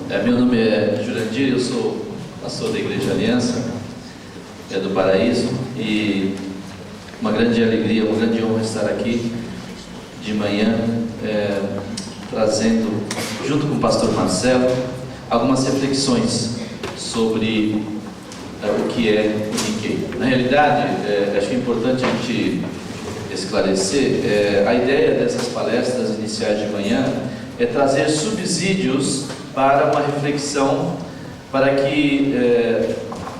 Meu nome é Jurandir, eu sou pastor da Igreja Aliança, do Paraíso, e uma grande alegria, uma grande honra estar aqui de manhã, trazendo, junto com o pastor Marcelo, algumas reflexões sobre o que é o Nikkei. Na realidade, acho que é importante a gente esclarecer, a ideia dessas palestras iniciais de manhã é trazer subsídios para uma reflexão, para que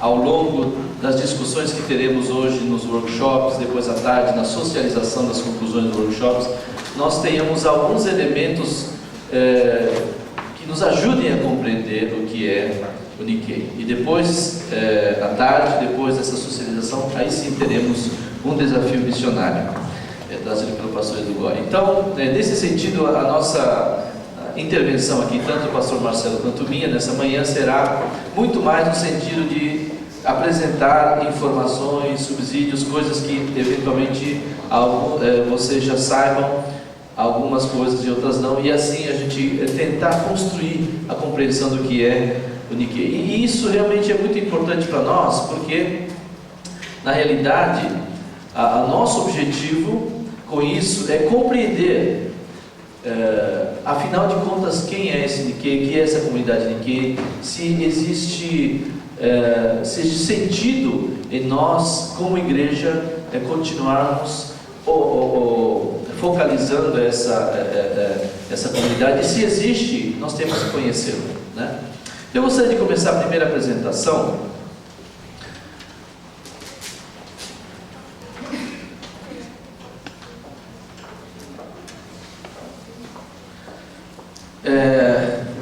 ao longo das discussões que teremos hoje nos workshops, depois à tarde, na socialização das conclusões dos workshops, nós tenhamos alguns elementos que nos ajudem a compreender o que é o Nikkei. E depois, à tarde, depois dessa socialização, aí sim teremos um desafio missionário, trazido pelo pastor Edu Goy. Então, nesse sentido, a nossa intervenção aqui, tanto do pastor Marcelo quanto minha, nessa manhã, será muito mais no sentido de apresentar informações, subsídios, coisas que eventualmente vocês já saibam, algumas coisas e outras não, e assim a gente tentar construir a compreensão do que é o Nikkei. E isso realmente é muito importante para nós, porque na realidade nosso objetivo com isso é compreender, afinal de contas, quem é esse Nikkei, que é essa comunidade Nikkei, se existe sentido em nós, como igreja, continuarmos focalizando essa comunidade, e se existe, nós temos que conhecê-lo, né? Eu gostaria de começar a primeira apresentação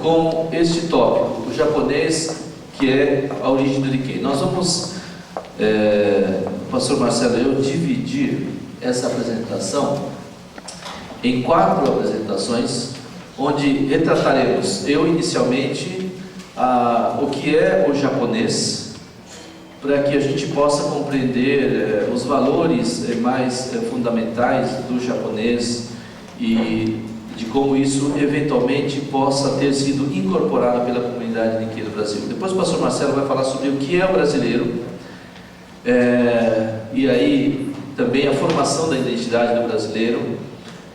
com este tópico, o japonês, que é a origem do Nikkei. Nós vamos, o pastor Marcelo e eu, dividir essa apresentação em 4 apresentações, onde retrataremos, eu inicialmente, o que é o japonês, para que a gente possa compreender os valores mais fundamentais do japonês e de como isso eventualmente possa ter sido incorporado pela comunidade Nikkei do Brasil. Depois o pastor Marcelo vai falar sobre o que é o brasileiro, e aí também a formação da identidade do brasileiro,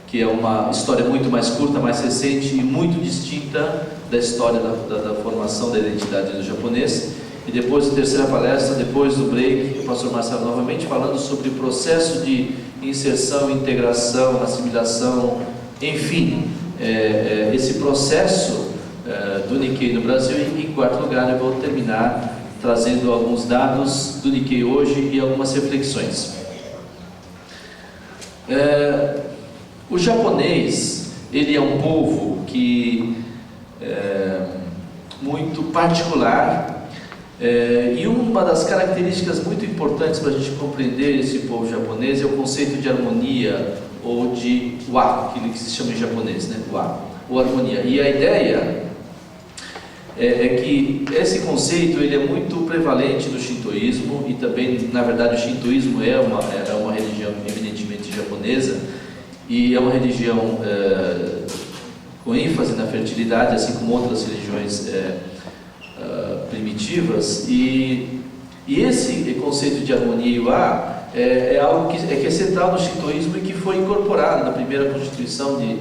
que é uma história muito mais curta, mais recente e muito distinta da história da formação da identidade do japonês. E depois a terceira palestra, depois do break, o pastor Marcelo novamente falando sobre o processo de inserção, integração, assimilação, enfim, esse processo do Nikkei no Brasil. E em quarto lugar eu vou terminar trazendo alguns dados do Nikkei hoje e algumas reflexões. O japonês, ele é um povo que muito particular, e uma das características muito importantes para a gente compreender esse povo japonês é o conceito de harmonia, ou de wa, aquilo que se chama em japonês, né? Wa, ou harmonia. E a ideia é que esse conceito ele é muito prevalente no shintoísmo, e também, na verdade, o shintoísmo é uma religião eminentemente japonesa, e é uma religião com ênfase na fertilidade, assim como outras religiões primitivas, e esse conceito de harmonia e wa é algo que é central no shintoísmo e que foi incorporado na primeira constituição de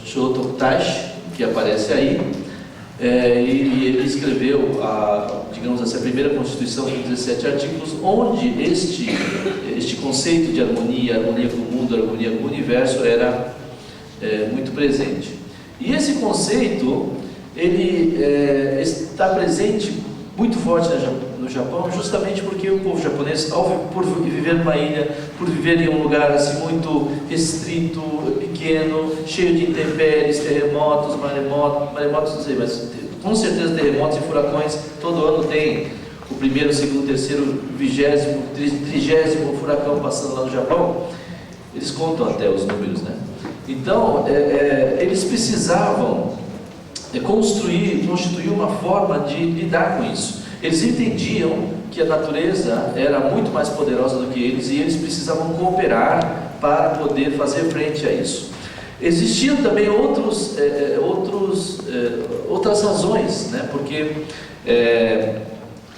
Shotoku-taisho, que aparece aí, e ele escreveu digamos assim, a primeira constituição com 17 artigos, onde este conceito de harmonia com o mundo, harmonia com o universo era muito presente. E esse conceito ele está presente muito forte no Japão, justamente porque o povo japonês, por viver numa ilha, por viver em um lugar assim muito restrito, pequeno, cheio de intempéries, terremotos, maremotos não sei, mas com certeza terremotos e furacões, todo ano tem o primeiro, segundo, terceiro, 20º, 30º furacão passando lá no Japão. Eles contam até os números, né? Então, eles precisavam constituir uma forma de lidar com isso. Eles entendiam que a natureza era muito mais poderosa do que eles, e eles precisavam cooperar para poder fazer frente a isso. Existiam também outras outras razões, né? Porque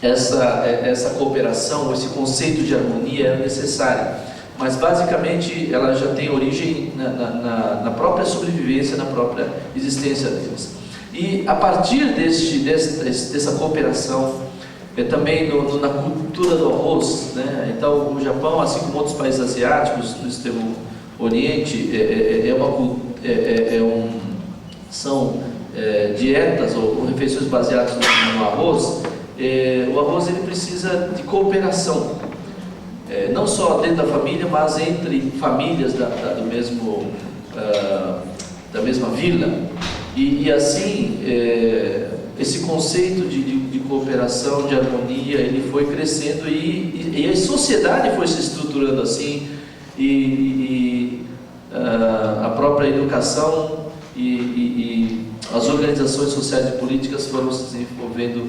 essa cooperação, esse conceito de harmonia é necessário, mas basicamente ela já tem origem na própria sobrevivência, na própria existência deles. E a partir dessa cooperação, também na cultura do arroz, né? Então o Japão, assim como outros países asiáticos do Extremo Oriente, são dietas ou refeições baseadas no arroz. O arroz ele precisa de cooperação, não só dentro da família, mas entre famílias da mesma vila. E assim, esse conceito de cooperação, de harmonia, ele foi crescendo e a sociedade foi se estruturando assim, a própria educação e as organizações sociais e políticas foram se desenvolvendo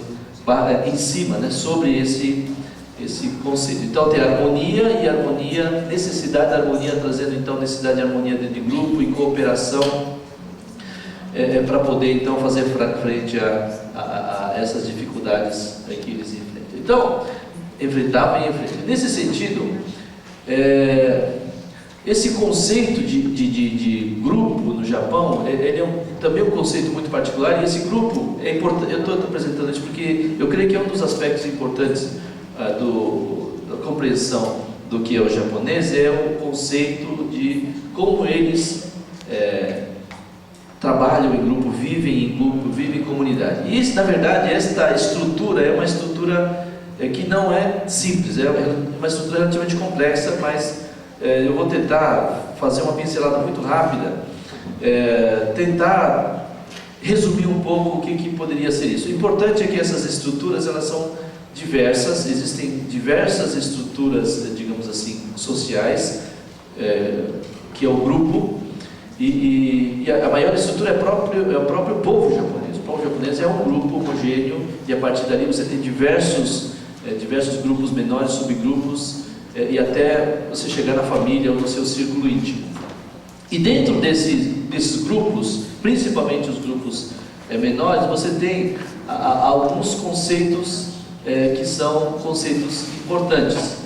em cima, né, sobre esse conceito. Então tem harmonia e harmonia, necessidade de harmonia, trazendo então necessidade de harmonia dentro de grupo e cooperação, para poder então fazer frente a essas dificuldades que eles enfrentam. Então, enfrentavam e enfrentam. Nesse sentido, esse conceito de grupo no Japão, ele é também um conceito muito particular, e esse grupo é importante. Eu estou apresentando isso porque eu creio que é um dos aspectos importantes da compreensão do que é o japonês, é o conceito de como eles trabalham em grupo, vivem em grupo, vivem em comunidade. E isso, na verdade, esta estrutura é uma estrutura que não é simples, é uma estrutura relativamente complexa, mas eu vou tentar fazer uma pincelada muito rápida, tentar resumir um pouco o que poderia ser isso. O importante é que essas estruturas, elas são diversas, existem diversas estruturas, digamos assim, sociais, que é o grupo, e a maior estrutura é o próprio povo japonês. O povo japonês é um grupo homogêneo, e a partir dali você tem diversos grupos menores, subgrupos, e até você chegar na família ou no seu círculo íntimo. E dentro desses grupos, principalmente os grupos menores, você tem alguns conceitos que são conceitos importantes.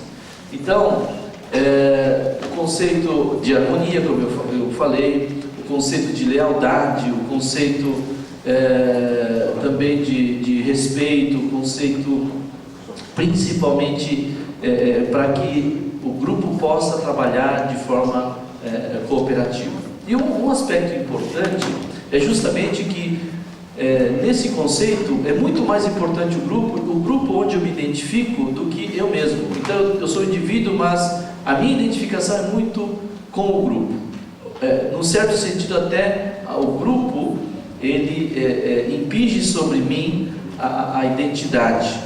Então, o conceito de harmonia, como eu falei, o conceito de lealdade, o conceito também de respeito, o conceito principalmente para que o grupo possa trabalhar de forma cooperativa. E um aspecto importante é justamente que nesse conceito é muito mais importante o grupo onde eu me identifico do que eu mesmo. Então eu sou indivíduo, mas a minha identificação é muito com o grupo. Num certo sentido até o grupo ele impinge sobre mim a identidade.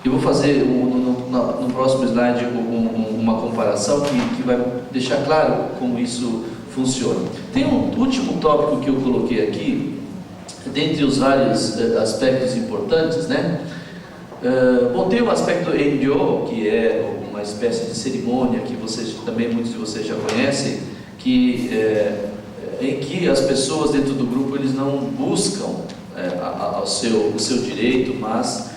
Eu vou fazer no próximo slide uma comparação que vai deixar claro como isso funciona. Tem um último tópico que eu coloquei aqui, dentre os vários aspectos importantes, né? Bom, tem o aspecto NGO, que é uma espécie de cerimônia que muitos de vocês já conhecem, em que as pessoas dentro do grupo eles não buscam o seu direito, mas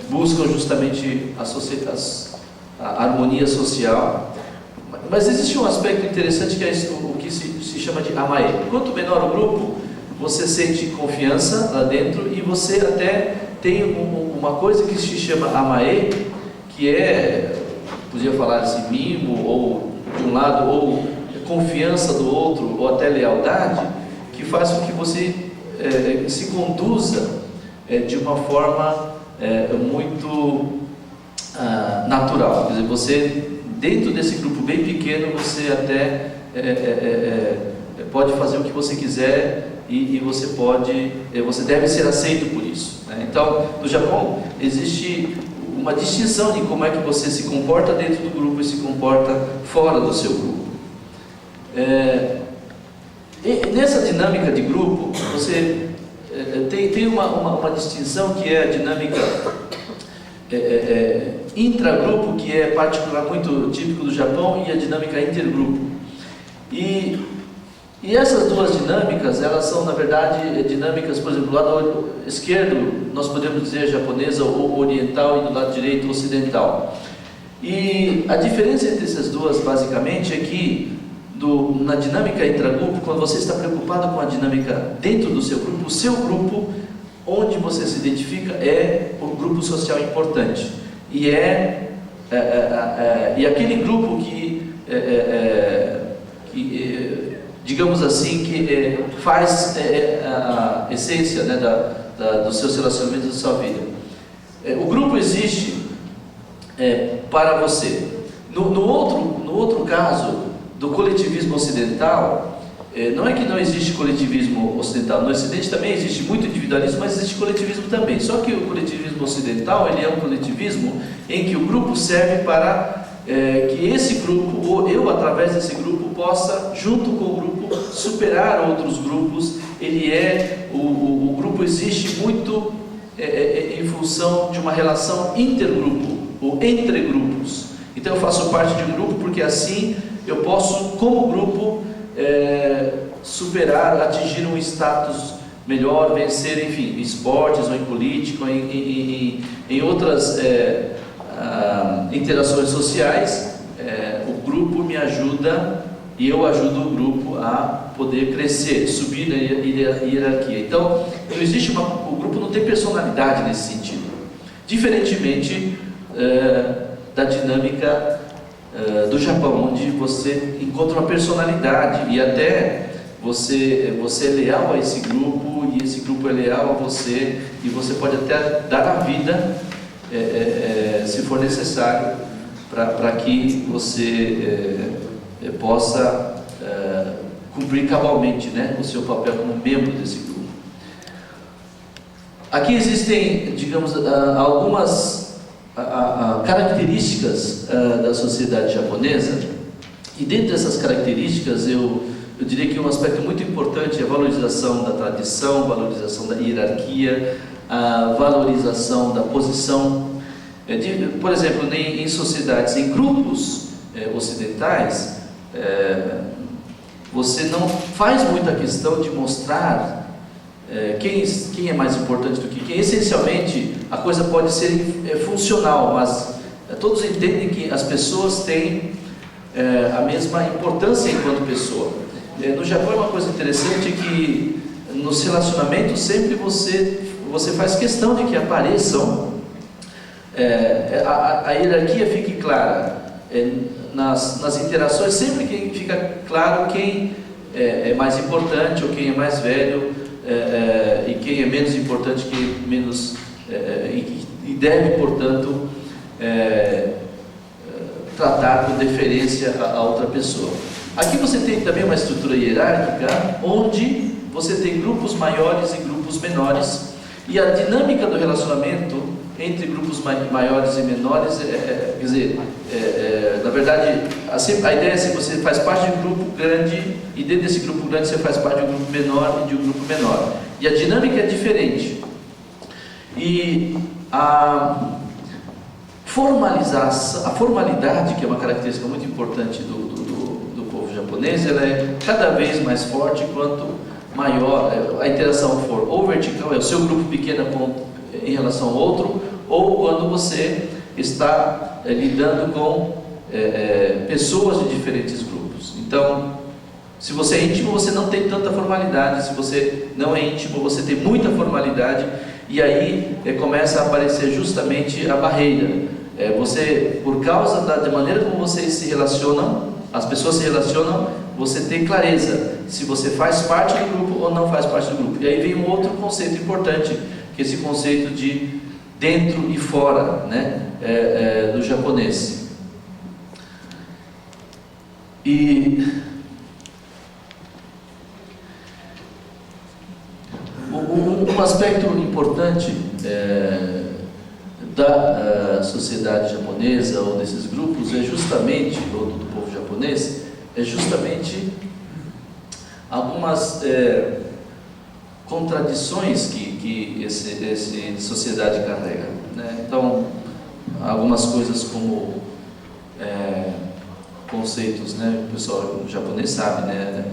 buscam justamente a harmonia social. Mas existe um aspecto interessante que é o que se chama de amae. Quanto menor o grupo, você sente confiança lá dentro e você até tem uma coisa que se chama amae, que podia falar assim, mimo, ou de um lado, ou confiança do outro, ou até lealdade, que faz com que você se conduza de uma forma muito natural. Quer dizer, você, dentro desse grupo bem pequeno, você até pode fazer o que você quiser e você deve ser aceito por isso, né? Então, no Japão, existe uma distinção de como é que você se comporta dentro do grupo e se comporta fora do seu grupo. Nessa dinâmica de grupo, você tem uma distinção que é a dinâmica intragrupo, que é particular muito típico do Japão, e a dinâmica intergrupo. E E essas duas dinâmicas, elas são, na verdade, dinâmicas, por exemplo, do lado esquerdo, nós podemos dizer japonesa ou oriental, e do lado direito, ocidental. E a diferença entre essas duas, basicamente, é que na dinâmica intragrupo, quando você está preocupado com a dinâmica dentro do seu grupo, o seu grupo, onde você se identifica, é o grupo social importante. E e aquele grupo que digamos assim, que faz a essência, né, dos seus relacionamentos, da sua vida. O grupo existe para você. No outro caso, do coletivismo ocidental, não é que não existe coletivismo ocidental. No Ocidente também existe muito individualismo, mas existe coletivismo também. Só que o coletivismo ocidental, ele é um coletivismo em que o grupo serve para que esse grupo, ou eu através desse grupo, possa, junto com o grupo, superar outros grupos. O grupo existe muito em função de uma relação intergrupo, ou entre grupos. Então eu faço parte de um grupo porque assim eu posso, como grupo, superar, atingir um status melhor, vencer, enfim, em esportes, ou em política, ou em outras interações sociais. O grupo me ajuda e eu ajudo o grupo a poder crescer, subir na hierarquia. Então, não existe o grupo não tem personalidade nesse sentido, diferentemente da dinâmica do Japão, onde você encontra uma personalidade e até você é leal a esse grupo e esse grupo é leal a você, e você pode até dar a vida se for necessário para que você possa cumprir cabalmente, né, o seu papel como membro desse grupo. Aqui existem, digamos, algumas características da sociedade japonesa, e dentro dessas características eu diria que um aspecto muito importante é a valorização da tradição, valorização da hierarquia, a valorização da posição. Por exemplo, em sociedades, em grupos ocidentais, você não faz muita questão de mostrar quem é mais importante do que quem. Essencialmente, a coisa pode ser funcional, mas todos entendem que as pessoas têm a mesma importância enquanto pessoa. No Japão é uma coisa interessante que nos relacionamentos sempre você faz questão de que apareçam, a hierarquia fique clara. Nas interações sempre que fica claro quem é mais importante ou quem é mais velho, e quem é menos importante, quem é menos, e deve, portanto, tratar com deferência a outra pessoa. Aqui você tem também uma estrutura hierárquica, onde você tem grupos maiores e grupos menores, e a dinâmica do relacionamento entre grupos maiores e menores, quer dizer, na verdade, a ideia é se você faz parte de um grupo grande, e dentro desse grupo grande você faz parte de um grupo menor e de um grupo menor. E a dinâmica é diferente. E a formalidade, que é uma característica muito importante do povo japonês, ela é cada vez mais forte quanto maior a interação for ou vertical, é o seu grupo pequeno em relação ao outro, ou quando você está lidando com pessoas de diferentes grupos. Então, se você é íntimo, você não tem tanta formalidade. Se você não é íntimo, você tem muita formalidade. E aí começa a aparecer justamente a barreira. Você, por causa da maneira como vocês se relacionam, as pessoas se relacionam, você tem clareza se você faz parte do grupo ou não faz parte do grupo. E aí vem um outro conceito importante, que é esse conceito de dentro e fora, né, do japonês. E um aspecto importante da sociedade japonesa, ou desses grupos, é justamente, ou do povo japonês, é justamente algumas contradições que essa sociedade carrega, né? Então, algumas coisas como conceitos, né? O pessoal japonês sabe, né?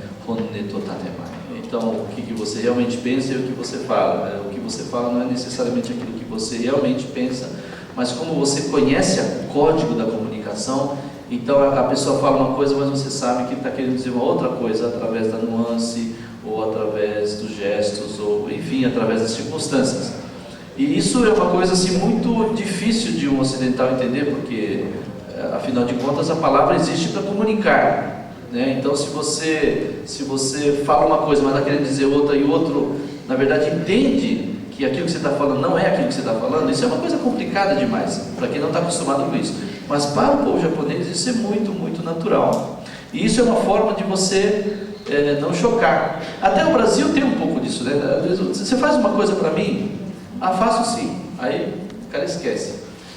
Então, o que você realmente pensa e o que você fala. O que você fala não é necessariamente aquilo que você realmente pensa, mas como você conhece o código da comunicação, então a pessoa fala uma coisa, mas você sabe que está querendo dizer uma outra coisa através da nuance, ou através dos gestos, ou enfim, através das circunstâncias. E isso é uma coisa assim muito difícil de um ocidental entender, porque afinal de contas a palavra existe para comunicar, né? Então se você fala uma coisa, mas está querendo dizer outra, e o outro na verdade entende que aquilo que você está falando não é aquilo que você está falando, isso é uma coisa complicada demais para quem não está acostumado com isso. Mas para o povo japonês isso é muito, muito natural. E isso é uma forma de você não chocar. Até o Brasil tem um pouco disso, né? Às vezes você faz uma coisa para mim, faço sim. Aí o cara esquece.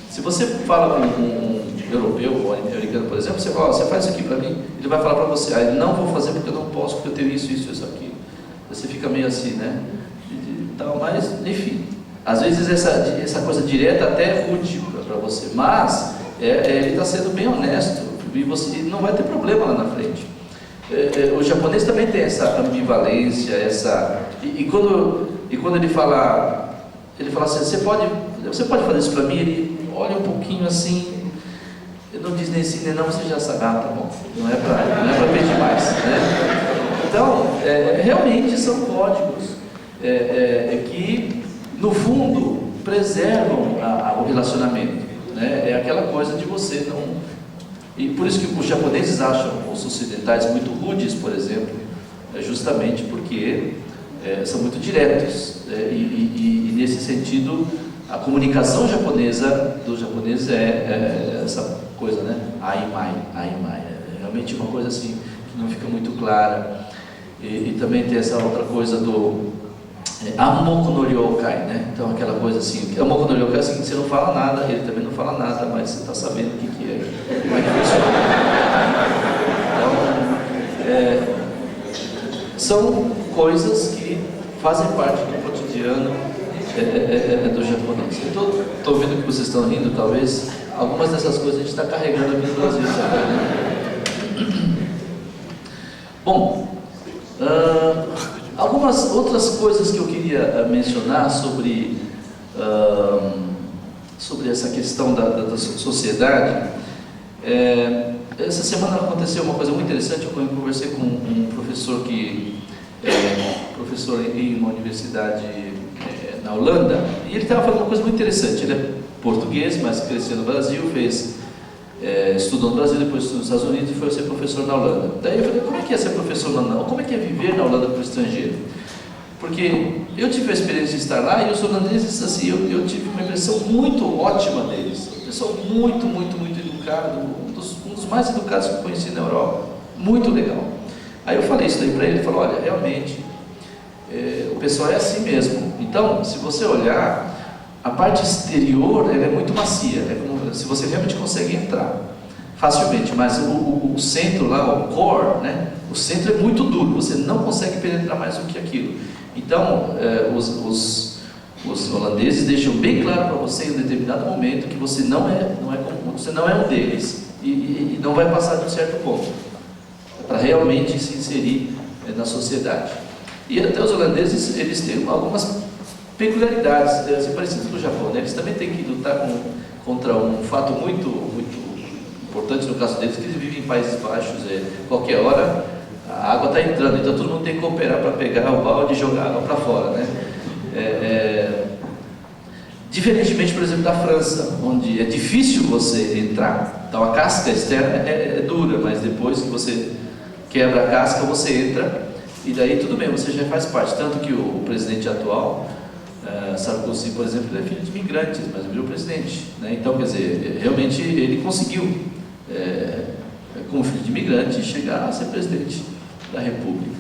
Se você fala com um europeu ou americano, por exemplo, você fala, você faz isso aqui para mim, ele vai falar para você, eu não vou fazer porque eu não posso, porque eu tenho isso, isso, isso aqui. Você fica meio assim, né? Mas, enfim, às vezes essa coisa direta até é rude para você, mas ele está sendo bem honesto e você não vai ter problema lá na frente. O japonês também tem essa ambivalência, e quando ele fala assim, você pode fazer isso para mim? Ele olha um pouquinho assim, ele não diz nem sim nem não, você já sabe, tá bom, não é para pedir mais, né? Então, realmente são códigos que, no fundo, preservam o relacionamento, né? É aquela coisa de você não... E por isso que os japoneses acham os ocidentais muito rudes, por exemplo, justamente porque são muito diretos, e nesse sentido, a comunicação japonesa dos japoneses é essa coisa, né? Aimai. É realmente uma coisa assim, que não fica muito clara. E também tem essa outra coisa do Amoku no Ryokai, né? Então aquela coisa assim, Amoku no Ryokai é assim, você não fala nada, ele também não fala nada, mas você está sabendo o que é, como é que funciona. Então, são coisas que fazem parte do cotidiano do japonês. Estou vendo que vocês estão rindo, talvez algumas dessas coisas a gente está carregando aqui no Brasil também, né? Bom, algumas outras coisas que eu queria mencionar sobre essa questão da sociedade. Essa semana aconteceu uma coisa muito interessante. Eu conversei com um professor que professor em uma universidade na Holanda, e ele estava falando uma coisa muito interessante. Ele é português, mas cresceu no Brasil, estudou no Brasil, depois estudou nos Estados Unidos e foi ser professor na Holanda. Daí eu falei, como é que é ser professor na Holanda? Como é que é viver na Holanda para o estrangeiro? Porque eu tive a experiência de estar lá, e os holandeses, assim, eu tive uma impressão muito ótima deles. Pessoal muito, muito, muito educado, um dos mais educados que eu conheci na Europa. Muito legal. Aí eu falei isso daí para ele, ele falou, olha, realmente, o pessoal é assim mesmo. Então, se você olhar, a parte exterior ela é muito macia, se você realmente consegue entrar facilmente, mas o centro lá, o core, né, o centro é muito duro, você não consegue penetrar mais do que aquilo. Então, os holandeses deixam bem claro para você em um determinado momento que você não é um deles e não vai passar de um certo ponto, para realmente se inserir na sociedade. E até os holandeses, eles têm algumas peculiaridades, assim, parecidas com o Japão, né? Eles também têm que lutar contra um fato muito, muito importante no caso deles, que eles vivem em Países Baixos, qualquer hora a água está entrando, então todo mundo tem que cooperar para pegar o balde e jogar a água para fora, né? Diferentemente, por exemplo, da França, onde é difícil você entrar. Então a casca externa é dura, mas depois que você quebra a casca, você entra, e daí tudo bem, você já faz parte. Tanto que o presidente atual, Sarkozy, por exemplo, ele é filho de imigrantes, mas virou presidente, né? Então, quer dizer, realmente ele conseguiu, como filho de imigrante, chegar a ser presidente da República.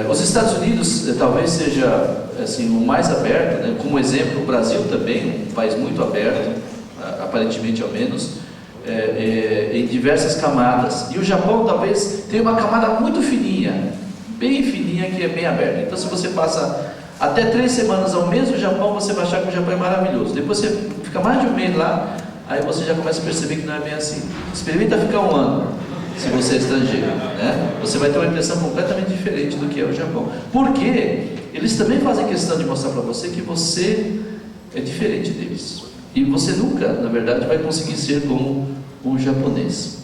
Os Estados Unidos talvez seja assim, o mais aberto, né? Como exemplo, o Brasil também, um país muito aberto, aparentemente ao menos, em diversas camadas. E o Japão talvez tenha uma camada muito fininha, bem fininha, que é bem aberta. Então, se você passa até 3 semanas ao mês no Japão, você vai achar que o Japão é maravilhoso. Depois você fica mais de um mês lá, aí você já começa a perceber que não é bem assim. Experimenta ficar um ano. se você é estrangeiro, né? Você vai ter uma impressão completamente diferente do que é o Japão. Porque eles também fazem questão de mostrar para você que você é diferente deles. E você nunca, na verdade, vai conseguir ser como um japonês.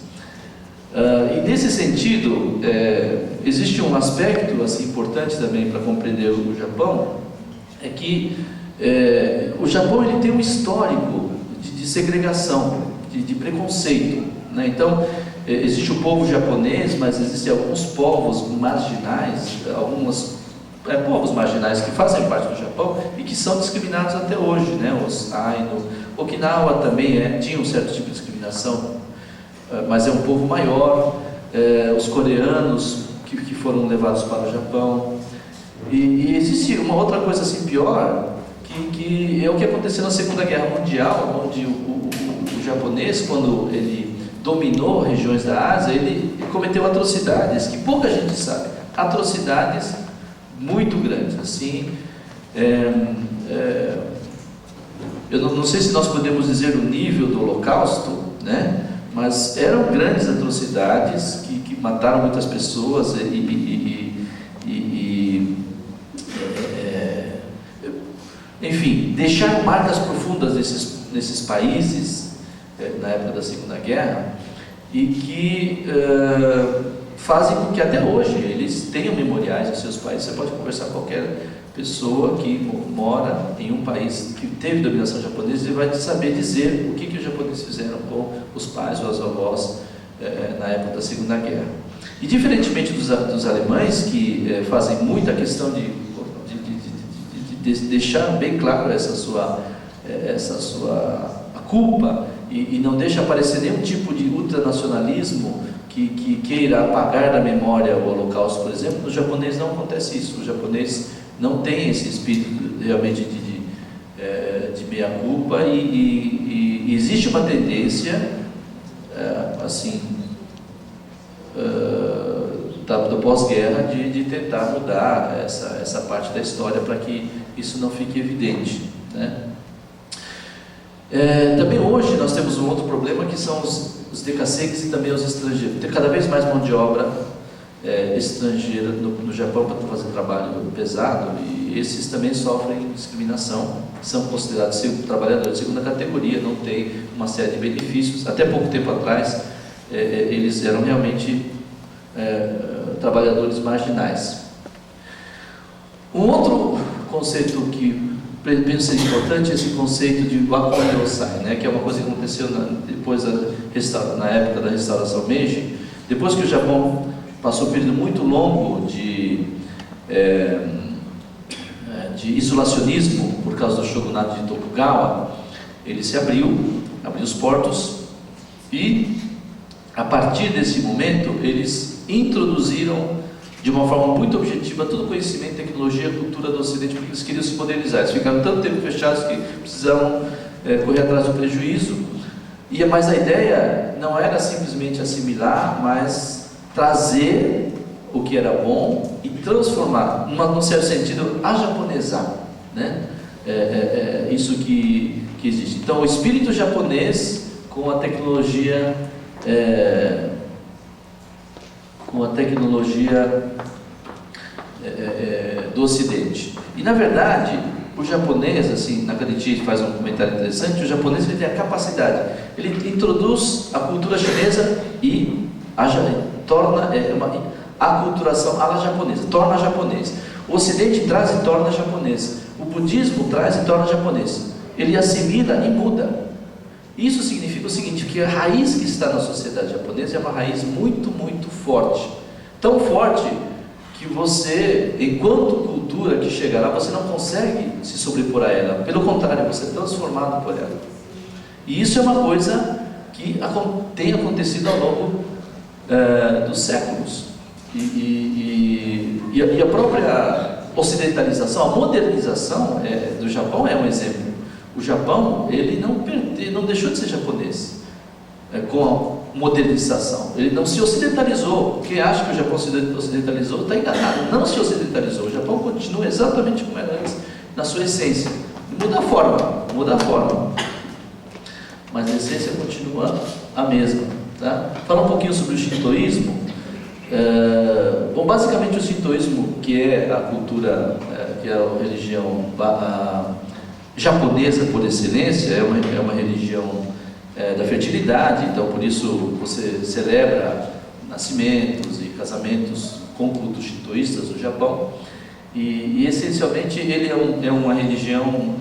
E nesse sentido, existe um aspecto assim, importante também para compreender o Japão, é que o Japão ele tem um histórico de segregação, de preconceito, né? Então, existe o povo japonês, mas existem alguns povos marginais, povos marginais que fazem parte do Japão e que são discriminados até hoje, né? Os Ainu, Okinawa também tinha um certo tipo de discriminação, mas é um povo maior, os coreanos que foram levados para o Japão, e existe uma outra coisa assim pior, que é o que aconteceu na Segunda Guerra Mundial, onde o japonês, quando ele dominou regiões da Ásia, ele cometeu atrocidades que pouca gente sabe, atrocidades muito grandes, assim, eu não sei se nós podemos dizer o nível do Holocausto, né? Mas eram grandes atrocidades que mataram muitas pessoas enfim, deixaram marcas profundas nesses países na época da Segunda Guerra e que fazem com que até hoje eles tenham memoriais em seus países. Você pode conversar com qualquer pessoa que mora em um país que teve dominação japonesa e vai saber dizer o que os japoneses fizeram com os pais ou as avós na época da Segunda Guerra. E diferentemente dos alemães, que fazem muita questão de deixar bem claro essa sua culpa e não deixa aparecer nenhum tipo de ultranacionalismo que queira apagar da memória o Holocausto, por exemplo, no japonês não acontece isso. O japonês não tem esse espírito realmente de meia-culpa e existe uma tendência assim do pós-guerra de tentar mudar essa parte da história para que isso não fique evidente, né? Também hoje nós temos um outro problema que são os decassegues e também os estrangeiros. Tem cada vez mais mão de obra estrangeira no Japão para fazer trabalho pesado, e esses também sofrem discriminação, são considerados trabalhadores de segunda categoria, não têm uma série de benefícios. Até pouco tempo atrás eles eram realmente trabalhadores marginais. Um outro conceito que penso ser importante é esse conceito de Wakon Yosai, né, que é uma coisa que aconteceu depois na época da restauração Meiji, depois que o Japão passou um período muito longo de isolacionismo por causa do shogunato de Tokugawa. Ele se abriu os portos e, a partir desse momento, eles introduziram de uma forma muito objetiva todo o conhecimento, tecnologia e cultura do Ocidente, porque eles queriam se modernizar. Eles ficaram tanto tempo fechados que precisavam correr atrás do prejuízo, mas a ideia não era simplesmente assimilar, mas trazer o que era bom e transformar, num certo sentido, ajaponesar, né? Isso que existe. Então, o espírito japonês com a tecnologia do Ocidente. E na verdade, o japonês, assim, Nakanishi faz um comentário interessante, o japonês ele tem a capacidade, ele introduz a cultura chinesa e torna a aculturação à japonesa, torna japonês. O Ocidente traz e torna japonês. O budismo traz e torna japonês. Ele assimila e muda. Isso significa o seguinte, que a raiz que está na sociedade japonesa é uma raiz muito, muito forte. Tão forte que você, enquanto cultura que chega lá, você não consegue se sobrepor a ela. Pelo contrário, você é transformado por ela. E isso é uma coisa que tem acontecido ao longo dos séculos. E a própria ocidentalização, a modernização do Japão é um exemplo. O Japão, ele não deixou de ser japonês com a modernização. Ele não se ocidentalizou. Quem acha que o Japão se ocidentalizou está enganado. Não se ocidentalizou. O Japão continua exatamente como era antes, na sua essência. Muda a forma. Mas a essência continua a mesma. Tá? Falar um pouquinho sobre o shintoísmo. Bom, basicamente o shintoísmo, que é a cultura, que é a religião japonesa por excelência, é uma religião da fertilidade, então por isso você celebra nascimentos e casamentos com cultos shintoístas no Japão, e essencialmente ele é uma religião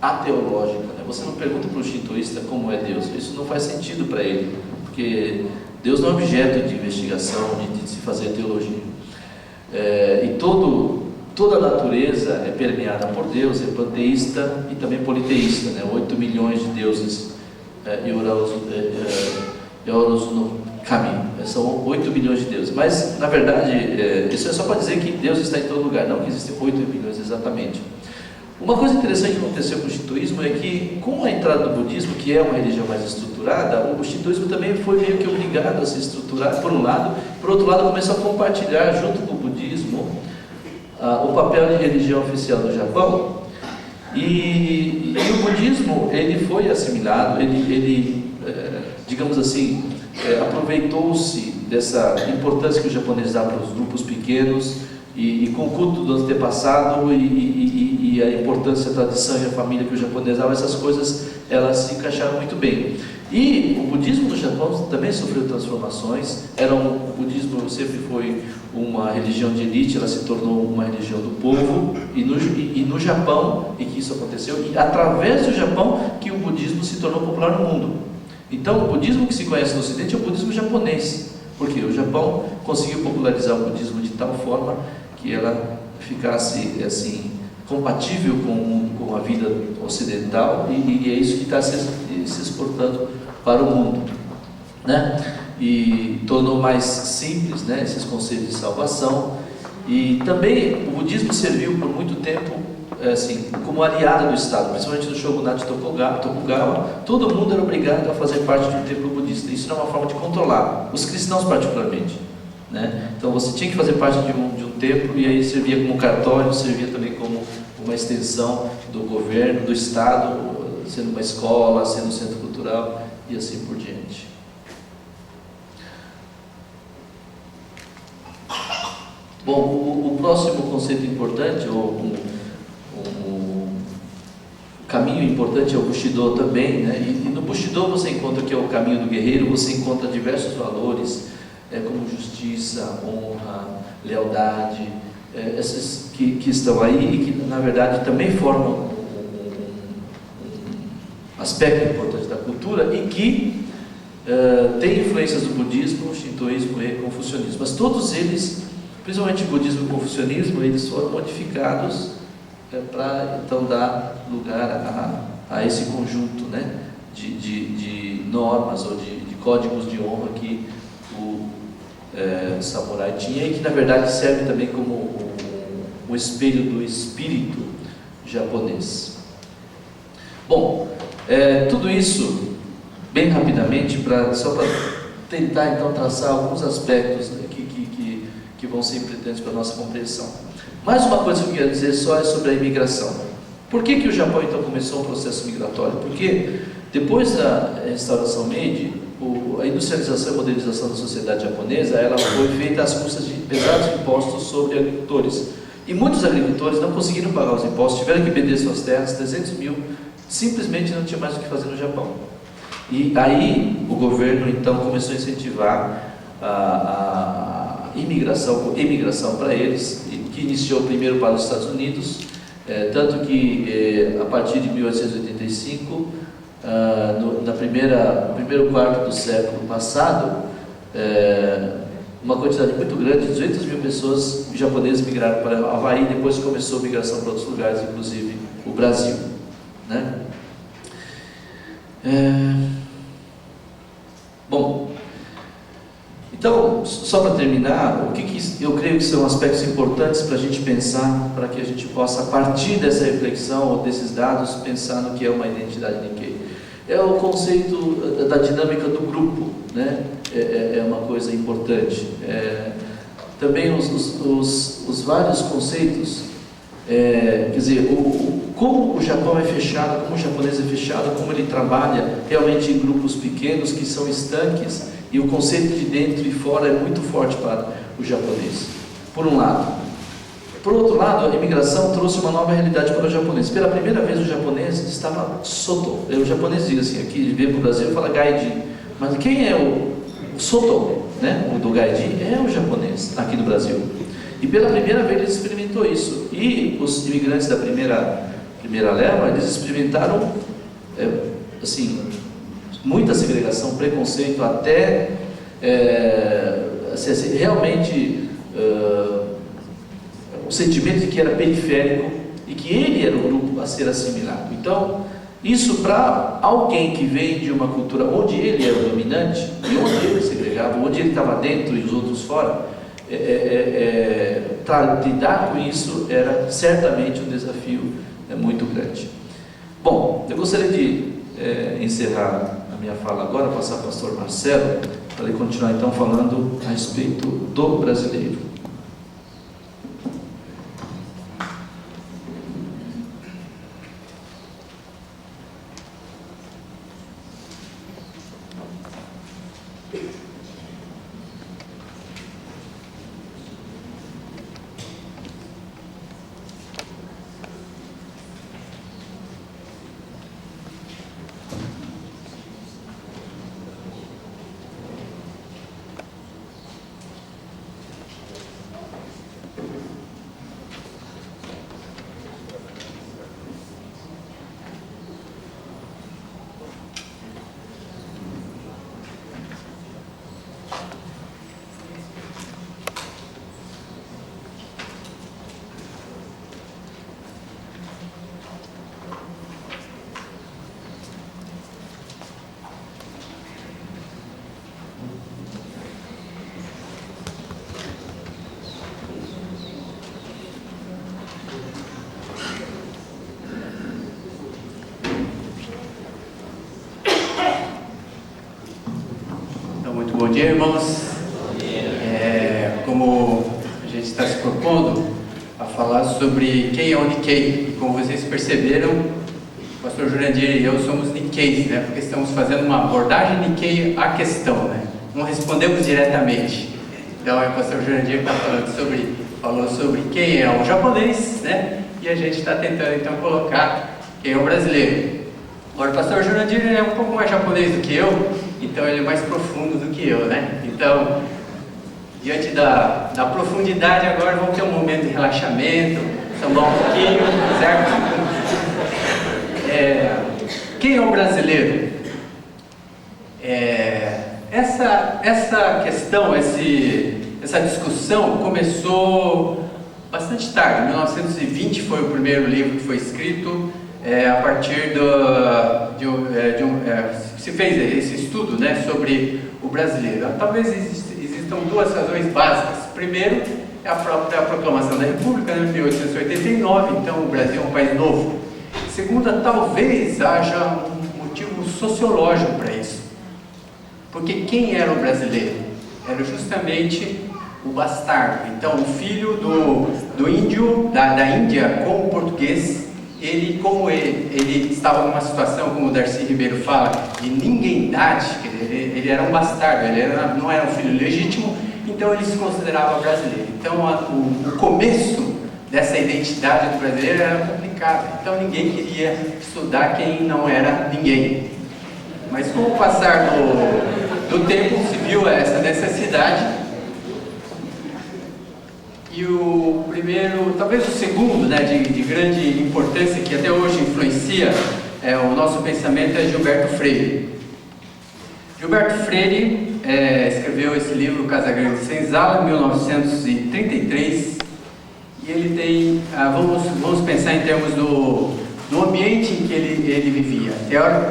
ateológica, né? Você não pergunta para o shintoísta como é Deus, isso não faz sentido para ele, porque Deus não é objeto de investigação, de se fazer teologia. E toda a natureza é permeada por Deus, é panteísta e também politeísta, né? 8 milhões de deuses, Yoros no Kami, são 8 milhões de deuses. Mas, na verdade, isso é só para dizer que Deus está em todo lugar, não que existem 8 milhões exatamente. Uma coisa interessante que aconteceu com o shintoísmo é que, com a entrada do budismo, que é uma religião mais estruturada, o shintoísmo também foi meio que obrigado a se estruturar, por um lado. Por outro lado, começou a compartilhar, junto com o budismo, o papel de religião oficial do Japão. E o budismo, ele foi assimilado, digamos assim, aproveitou-se dessa importância que os japoneses dão para os grupos pequenos, e com o culto do antepassado e a importância, a tradição e a família que os japoneses davam, essas coisas, elas se encaixaram muito bem. E o budismo no Japão também sofreu transformações. O budismo sempre foi uma religião de elite, ela se tornou uma religião do povo, e no Japão, e que isso aconteceu, e através do Japão que o budismo se tornou popular no mundo. Então, o budismo que se conhece no Ocidente é o budismo japonês, porque o Japão conseguiu popularizar o budismo de tal forma que ela ficasse assim compatível com a vida ocidental, e é isso que está se exportando para o mundo, né? E tornou mais simples, né, esses conceitos de salvação. E também o budismo serviu por muito tempo assim, como aliado do Estado, principalmente no Shogunato Tokugawa. Todo mundo era obrigado a fazer parte de um templo budista. Isso era uma forma de controlar, os cristãos particularmente, né? Então você tinha que fazer parte de um templo, e aí servia como cartório, servia também como uma extensão do governo, do Estado, sendo uma escola, sendo um centro cultural e assim por diante. Bom, o próximo conceito importante, ou o caminho importante, é o Bushido também, né? E no Bushido você encontra, que é o caminho do guerreiro, você encontra diversos valores, como justiça, honra, lealdade, esses que estão aí, e que na verdade também formam um aspecto importante da cultura, e que tem influências do budismo, shintoísmo e confucionismo. Mas todos eles, principalmente o budismo e o confucionismo, eles foram modificados para então dar lugar a esse conjunto, né, de normas ou de códigos de honra que o samurai tinha, e que na verdade serve também como um espelho do espírito japonês. Bom, tudo isso bem rapidamente, só para tentar então traçar alguns aspectos, né, que vão ser importantes para a nossa compreensão. Mais uma coisa que eu quero dizer só é sobre a imigração. Por que o Japão então começou um processo migratório? Porque depois da restauração Meiji, a industrialização e modernização da sociedade japonesa, ela foi feita às custas de pesados impostos sobre agricultores. E muitos agricultores não conseguiram pagar os impostos, tiveram que vender suas terras, 300 mil, simplesmente não tinha mais o que fazer no Japão. E aí o governo então começou a incentivar a imigração para eles, que iniciou primeiro para os Estados Unidos, tanto que a partir de 1885, no primeiro quarto do século passado, uma quantidade muito grande, 200 mil pessoas japonesas migraram para o Havaí. Depois começou a migração para outros lugares, inclusive o Brasil, né? Bom, então, só para terminar, o que eu creio que são aspectos importantes para a gente pensar, para que a gente possa, a partir dessa reflexão ou desses dados, pensar no que é uma identidade Nikkei. É o conceito da dinâmica do grupo, né? É uma coisa importante. Também os vários conceitos quer dizer, como o Japão é fechado, como o japonês é fechado, como ele trabalha realmente em grupos pequenos que são estanques, e o conceito de dentro e fora é muito forte para o japonês, por um lado. Por outro lado, a imigração trouxe uma nova realidade para o japonês. Pela primeira vez o japonês estava soto. O japonês diz assim, aqui veio para o Brasil e fala gaijin. Mas quem é o soto, né? O do gaijin é o japonês aqui no Brasil. E pela primeira vez ele experimentou isso. E os imigrantes da primeira leva, eles experimentaram assim, muita segregação, preconceito, até realmente o sentimento de que era periférico e que ele era o grupo a ser assimilado. Então, isso para alguém que vem de uma cultura onde ele era o dominante e onde ele segregava, onde ele estava dentro e os outros fora, lidar com isso era certamente um desafio muito grande. Bom, eu gostaria de encerrar a minha fala agora, passar para o pastor Marcelo, para ele continuar então falando a respeito do brasileiro. Bom dia, irmãos. Como a gente está se propondo a falar sobre quem é o Nikkei, como vocês perceberam, o pastor Jurandir e eu somos Nikkeis, né? Porque estamos fazendo uma abordagem Nikkei à questão, né? Não respondemos diretamente. Então, o pastor Jurandir falou sobre quem é o japonês, né? E a gente está tentando então colocar quem é o brasileiro. Agora, o pastor Jurandir é um pouco mais japonês do que eu, então ele é mais profundo do que eu, né? Então, diante da profundidade, agora vamos ter um momento de relaxamento, sambar um pouquinho, certo? Quem é o brasileiro? Essa questão, essa discussão começou bastante tarde. Em 1920 foi o primeiro livro que foi escrito, a partir se fez esse estudo, né, sobre o brasileiro. Talvez existam duas razões básicas. Primeiro, é a própria proclamação da República, né, em 1889, então o Brasil é um país novo. Segunda, talvez haja um motivo sociológico para isso. Porque quem era o brasileiro? Era justamente o bastardo. Então, o filho do índio, da Índia com o português, como ele estava numa situação, como o Darcy Ribeiro fala, de ninguémidade, ele era um bastardo, não era um filho legítimo, então ele se considerava brasileiro. Então o começo dessa identidade do brasileiro era complicado, então ninguém queria estudar quem não era ninguém. Mas com o passar do tempo se viu essa necessidade. E o primeiro, talvez o segundo, né, de grande importância, que até hoje influencia o nosso pensamento, é Gilberto Freire. Gilberto Freire escreveu esse livro, Casa Grande e Senzala, em 1933, e ele tem, vamos pensar em termos do ambiente em que ele vivia.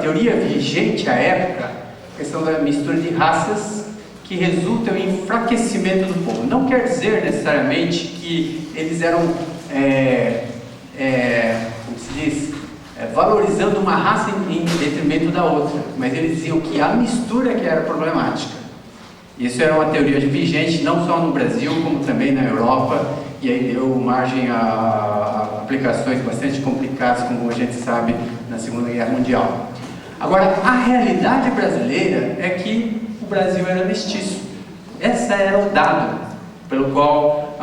Teoria vigente à época, a questão da mistura de raças, que resultam em enfraquecimento do povo. Não quer dizer necessariamente que eles eram, como se diz, valorizando uma raça em detrimento da outra, mas eles diziam que a mistura que era problemática. Isso era uma teoria vigente não só no Brasil, como também na Europa, e aí deu margem a aplicações bastante complicadas, como a gente sabe, na Segunda Guerra Mundial. Agora, a realidade brasileira é que o Brasil era mestiço. Esse era o dado pelo qual,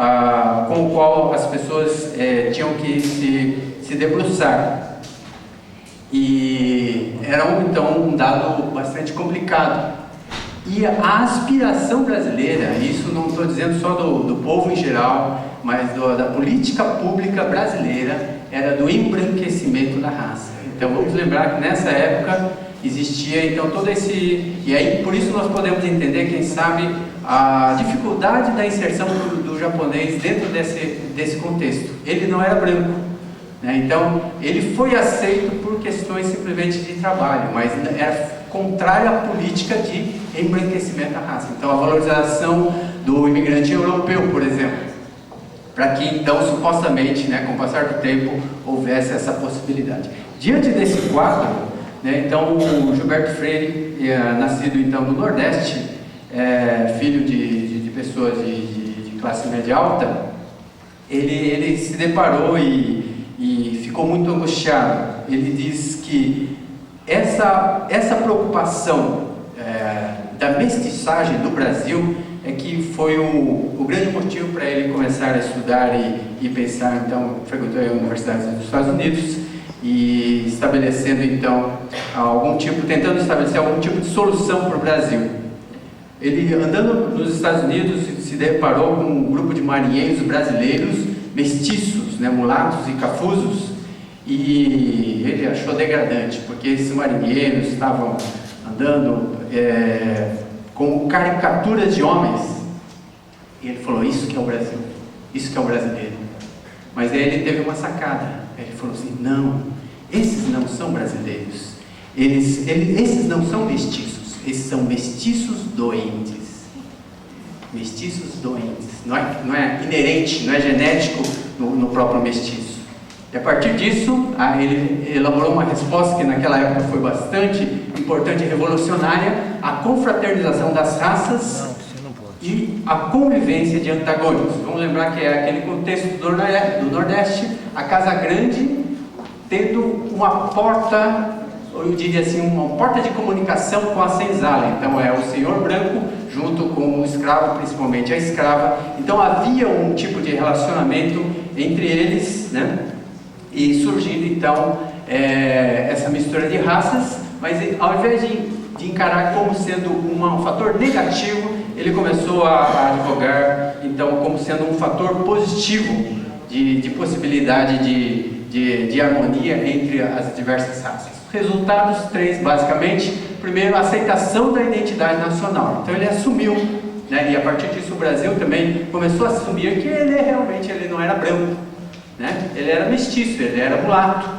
com o qual as pessoas tinham que se debruçar. E era, então, um dado bastante complicado. E a aspiração brasileira, isso não estou dizendo só do povo em geral, mas da política pública brasileira, era do embranquecimento da raça. Então vamos lembrar que nessa época existia então todo esse... E aí por isso nós podemos entender, quem sabe, a dificuldade da inserção do japonês dentro desse contexto. Ele não era branco, né? Então ele foi aceito por questões simplesmente de trabalho, mas era contrário à política de embranquecimento da raça. Então a valorização do imigrante europeu, por exemplo, para que então supostamente, né, com o passar do tempo, houvesse essa possibilidade. Diante desse quadro, né, então o Gilberto Freire, nascido então no Nordeste, filho de pessoas de classe média alta, ele se deparou e ficou muito angustiado. Ele diz que essa preocupação da mestiçagem do Brasil é que foi o grande motivo para ele começar a estudar e pensar. Então frequentou a Universidade dos Estados Unidos e estabelecendo então tentando estabelecer algum tipo de solução para o Brasil. Ele, andando nos Estados Unidos, se deparou com um grupo de marinheiros brasileiros mestiços, né, mulatos e cafusos, e ele achou degradante, porque esses marinheiros estavam andando com caricaturas de homens, e ele falou: isso que é o Brasil, isso que é o brasileiro. Mas aí ele teve uma sacada, ele falou assim: não, esses não são brasileiros, esses não são mestiços, esses são mestiços doentes. Mestiços doentes, não é inerente, não é genético no próprio mestiço. E a partir disso, ele elaborou uma resposta que naquela época foi bastante importante e revolucionária: a confraternização das raças e a convivência de antagônicos. Vamos lembrar que é aquele contexto do Nordeste, a Casa Grande tendo uma porta, eu diria assim, uma porta de comunicação com a senzala. Então é o senhor branco junto com o escravo, principalmente a escrava. Então havia um tipo de relacionamento entre eles, né? E surgindo então essa mistura de raças, mas ao invés de encarar como sendo um fator negativo, ele começou a advogar então como sendo um fator positivo de possibilidade de harmonia entre as diversas raças. Resultados 3, basicamente. Primeiro, a aceitação da identidade nacional. Então ele assumiu, né, e a partir disso o Brasil também começou a assumir que ele não era branco, né? Ele era mestiço, ele era mulato,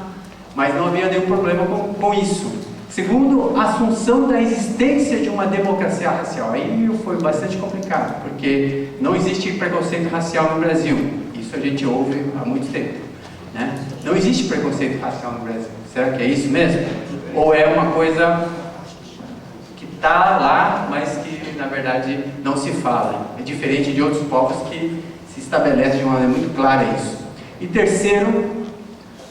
mas não havia nenhum problema com isso. Segundo, a assunção da existência de uma democracia racial. Aí foi bastante complicado, porque não existe preconceito racial no Brasil. Isso a gente ouve há muito tempo, né? Não existe preconceito racial no Brasil. Será que é isso mesmo? Ou é uma coisa que está lá, mas que na verdade não se fala? É diferente de outros povos que se estabelece de uma maneira muito clara isso. E terceiro,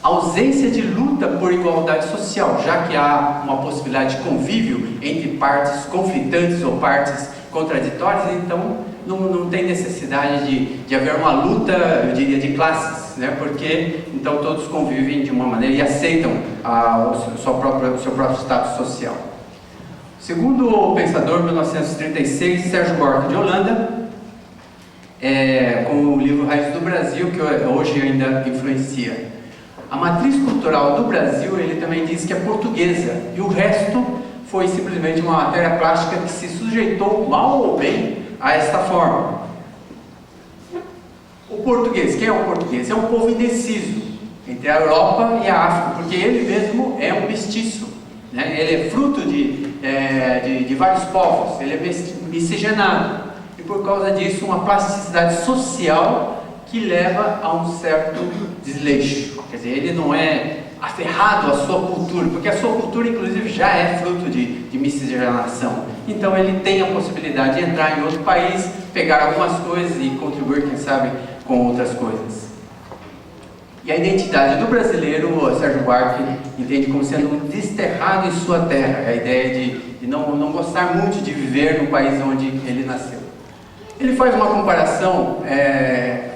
ausência de luta por igualdade social, já que há uma possibilidade de convívio entre partes conflitantes ou partes contraditórias, então não tem necessidade de haver uma luta, eu diria, de classes, né? Porque então todos convivem de uma maneira e aceitam o seu próprio status social. Segundo o pensador, 1936, Sérgio Borja de Holanda, com o livro Raízes do Brasil, que hoje ainda influencia. A matriz cultural do Brasil, ele também diz que é portuguesa, e o resto foi simplesmente uma matéria plástica que se sujeitou, mal ou bem, a esta forma. O português, quem é o português? É um povo indeciso entre a Europa e a África, porque ele mesmo é um mestiço, né? Ele é fruto de vários povos, ele é miscigenado. E por causa disso, uma plasticidade social que leva a um certo desleixo. Quer dizer, ele não é aferrado à sua cultura, porque a sua cultura, inclusive, já é fruto de miscigenação. então ele tem a possibilidade de entrar em outro país, pegar algumas coisas e contribuir, quem sabe, com outras coisas. E a identidade do brasileiro, o Sérgio Buarque entende como sendo um desterrado em sua terra, a ideia de não gostar muito de viver no país onde ele nasceu. Ele faz uma comparação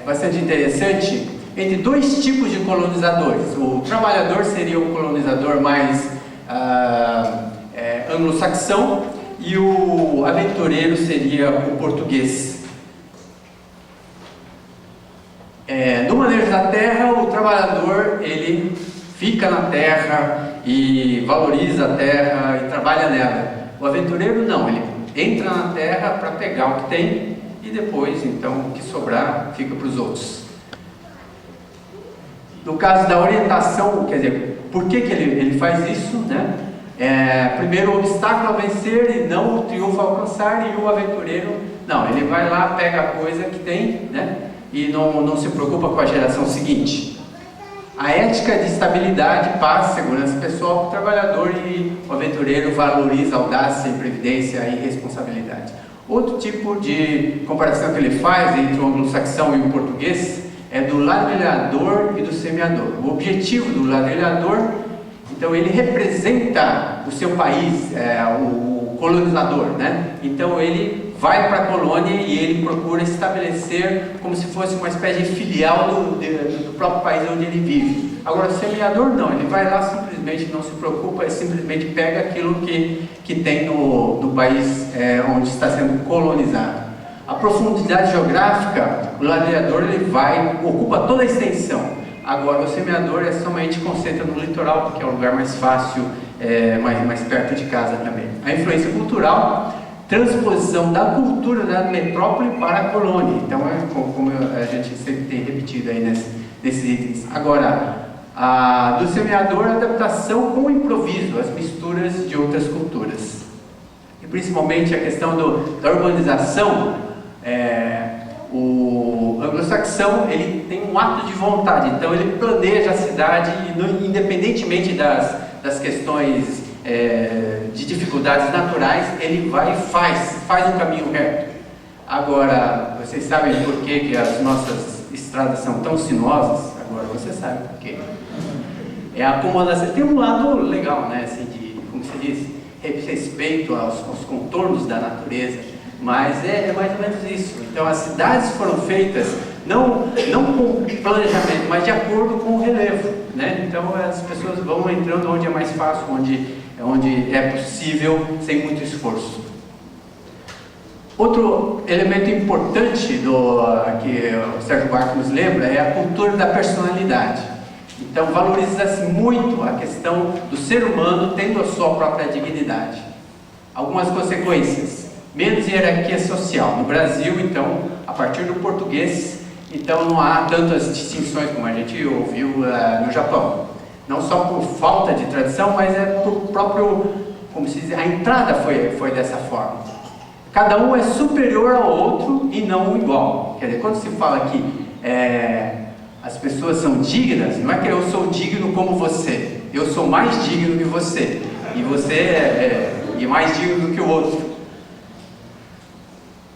bastante interessante entre dois tipos de colonizadores. O trabalhador seria o colonizador mais anglo-saxão e o aventureiro seria o português. No manejo da terra, o trabalhador ele fica na terra e valoriza a terra e trabalha nela. O aventureiro não, ele entra na terra para pegar o que tem e depois, então, o que sobrar fica para os outros. No caso da orientação, quer dizer, por que ele faz isso, né? Primeiro o obstáculo a vencer e não o triunfo a alcançar, e o aventureiro, não, ele vai lá, pega a coisa que tem, né? E não se preocupa com a geração seguinte. A ética de estabilidade, paz, segurança pessoal para o trabalhador, e o aventureiro valoriza a audácia, previdência e responsabilidade. Outro tipo de comparação que ele faz entre o anglo-saxão e o português é do ladrilhador e do semeador. O objetivo do ladrilhador, então, ele representa o seu país, o colonizador, né? Então ele vai para a colônia e ele procura estabelecer como se fosse uma espécie de filial do próprio país onde ele vive. Agora, o semeador não, ele vai lá, simplesmente não se preocupa, ele simplesmente pega aquilo que tem no país onde está sendo colonizado. A profundidade geográfica, o ladrilhador ele ocupa toda a extensão. Agora, o semeador somente concentra no litoral, porque é o lugar mais fácil, mais perto de casa também. A influência cultural, transposição da cultura da metrópole para a colônia. Então, como a gente sempre tem repetido aí nesses itens. Agora, do semeador, a adaptação com o improviso, as misturas de outras culturas. E principalmente a questão da urbanização. O anglo-saxão ele tem um ato de vontade, então ele planeja a cidade independentemente das questões de dificuldades naturais, ele vai e faz um caminho reto. Agora, vocês sabem por que as nossas estradas são tão sinuosas? Agora você sabe por quê. É a acomodação. Tem um lado legal, né, assim, de, como se diz, respeito aos contornos da natureza, mas é mais ou menos isso. Então as cidades foram feitas não com planejamento, mas de acordo com o relevo, né? Então as pessoas vão entrando onde é mais fácil, onde é possível, sem muito esforço. Outro elemento importante que o Sérgio Buarque nos lembra é a cultura da personalidade. Então valoriza-se muito a questão do ser humano tendo a sua própria dignidade. Algumas consequências: menos hierarquia social. No Brasil, então, a partir do português, então não há tantas distinções como a gente ouviu no Japão. Não só por falta de tradição, mas por próprio, como se diz, a entrada foi dessa forma. Cada um é superior ao outro e não igual. Quer dizer, quando se fala que as pessoas são dignas, não é que eu sou digno como você, eu sou mais digno que você, e você é mais digno do que o outro.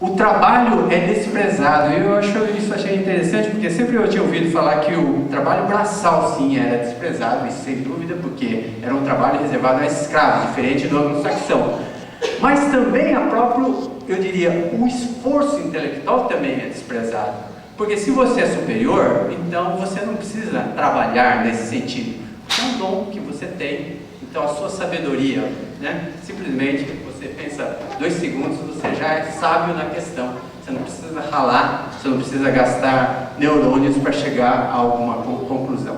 O trabalho é desprezado. Eu achei interessante, porque sempre eu tinha ouvido falar que o trabalho braçal, sim, era desprezado, isso sem dúvida, porque era um trabalho reservado a escravos, diferente do anglo-saxão. Mas também eu diria, o esforço intelectual também é desprezado. Porque se você é superior, então você não precisa trabalhar nesse sentido. É um dom que você tem. Então a sua sabedoria, né? Simplesmente você pensa 2 segundos, você já é sábio na questão. Você não precisa ralar, você não precisa gastar neurônios para chegar a alguma conclusão.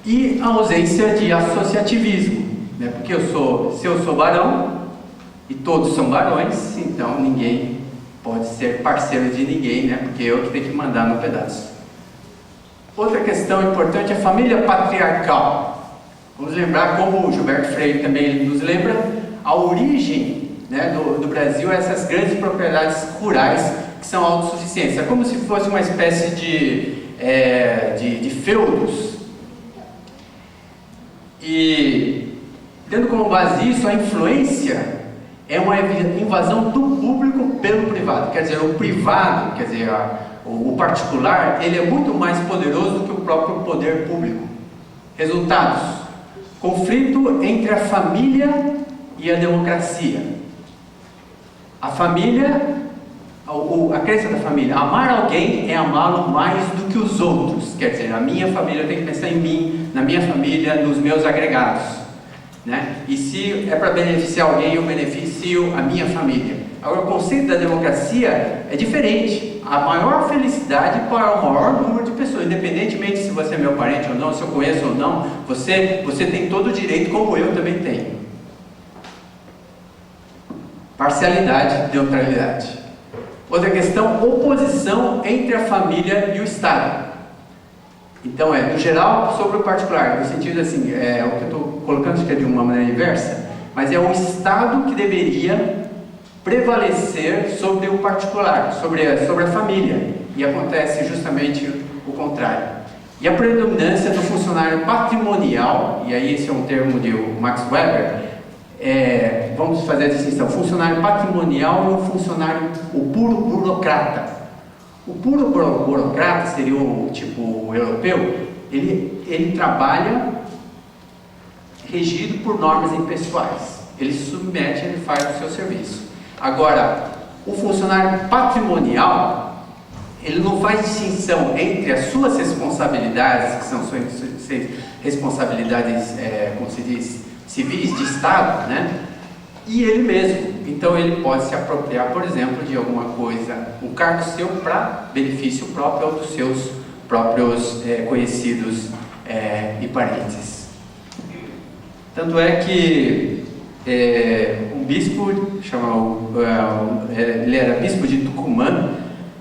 E a ausência de associativismo, né? Porque se eu sou barão e todos são barões, então ninguém pode ser parceiro de ninguém, né? Porque eu que tenho que mandar no pedaço. Outra questão importante é a família patriarcal. Vamos lembrar, como o Gilberto Freire também nos lembra, a origem, né, do Brasil é essas grandes propriedades rurais que são autossuficientes. É como se fosse uma espécie de feudos. E Tendo como base isso, a influência é uma invasão do público pelo privado. Quer dizer, o privado, quer dizer, o particular, ele é muito mais poderoso do que o próprio poder público. Resultados: conflito entre a família e a democracia. A família, a crença da família, amar alguém é amá-lo mais do que os outros. Quer dizer, a minha família tem que pensar em mim, na minha família, nos meus agregados, né? E se é para beneficiar alguém, eu beneficio a minha família. Agora, o conceito da democracia é diferente. A maior felicidade para o maior número de pessoas, independentemente se você é meu parente ou não, se eu conheço ou não, você tem todo o direito, como eu também tenho. Parcialidade, neutralidade. Outra questão: oposição entre a família e o Estado. Então, no geral, sobre o particular, no sentido assim, o que eu estou colocando, acho que é de uma maneira inversa, mas é o Estado que deveria prevalecer sobre o particular, sobre a família, e acontece justamente o contrário. E a predominância do funcionário patrimonial, e aí esse é um termo de Max Weber, vamos fazer a distinção: funcionário patrimonial e o puro burocrata. O puro burocrata seria o tipo europeu. Ele trabalha regido por normas impessoais. Ele se submete, ele faz o seu serviço. Agora, o funcionário patrimonial, ele não faz distinção entre as suas responsabilidades, que são suas responsabilidades, como se diz, civis de Estado, né? E ele mesmo. Então ele pode se apropriar, por exemplo, de alguma coisa, um cargo seu para benefício próprio ou dos seus próprios conhecidos e parentes. Tanto é que um bispo, ele era bispo de Tucumã,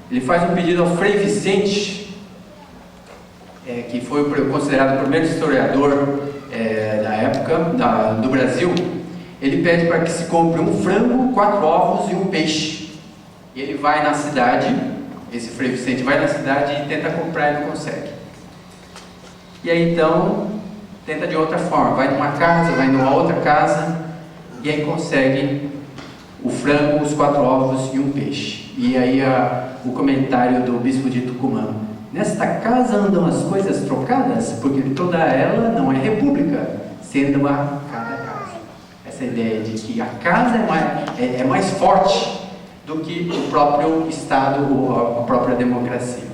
ele faz um pedido ao Frei Vicente, que foi considerado o primeiro historiador da época do Brasil. Ele pede para que se compre um frango, 4 ovos e um peixe. E ele vai na cidade, esse Frei Vicente vai na cidade e tenta comprar e não consegue. E aí então, tenta de outra forma, vai numa casa, vai numa outra casa, e aí consegue o frango, os 4 ovos e um peixe. E aí o comentário do bispo de Tucumã: nesta casa andam as coisas trocadas, porque toda ela não é república, sendo uma cada casa. Essa ideia de que a casa é mais forte do que o próprio Estado ou a própria democracia.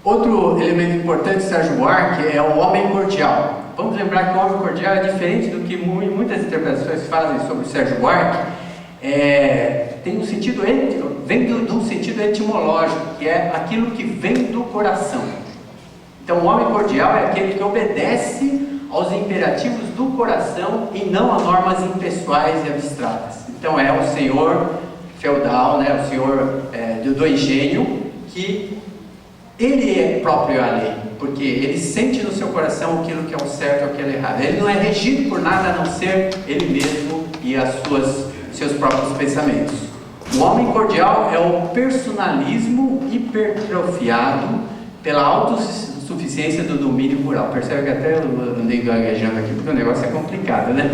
Outro elemento importante de Sérgio Buarque é o homem cordial. Vamos lembrar que o homem cordial é diferente do que muitas interpretações fazem sobre o Sérgio Buarque. Tem um sentido, vem de um sentido etimológico, que é aquilo que vem do coração. Então, o homem cordial é aquele que obedece aos imperativos do coração e não a normas impessoais e abstratas. Então, é o senhor feudal, né, o senhor do engenho, que ele é próprio à lei, porque ele sente no seu coração aquilo que é o certo e aquilo que é errado. Ele não é regido por nada a não ser ele mesmo e seus próprios pensamentos. O homem cordial é o personalismo hipertrofiado pela autossuficiência do domínio moral. Percebe que até eu andei gaguejando aqui, porque o negócio é complicado, né?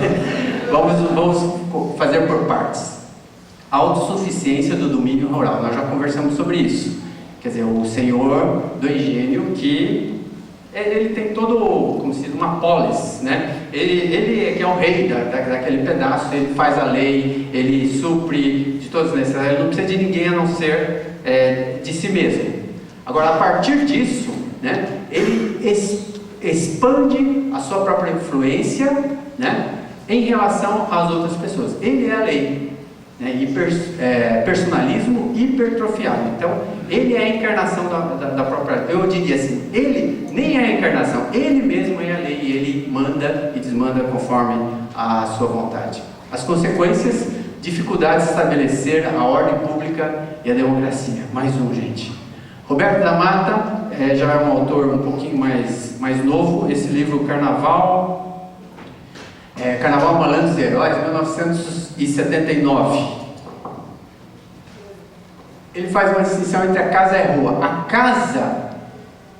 Vamos fazer por partes. Autossuficiência do domínio rural. Nós já conversamos sobre isso. Quer dizer, o senhor do engenho que ele tem todo, como se diz, uma polis, né? Ele é que é o rei daquele pedaço, ele faz a lei, ele supre de todas as necessidades, ele não precisa de ninguém a não ser de si mesmo. Agora, a partir disso, né, ele expande a sua própria influência, né, em relação às outras pessoas. Ele é a lei, né, personalismo hipertrofiado. Então, ele é a encarnação da própria. Eu diria assim, ele nem é a encarnação, ele mesmo é a lei, e ele manda e desmanda conforme a sua vontade. As consequências: dificuldades de estabelecer a ordem pública e a democracia. Mais um, gente. Roberto da Mata já é um autor um pouquinho mais novo. Esse livro, Carnaval, Malandros e Heróis, 1979. Ele faz uma distinção entre a casa e a rua. A casa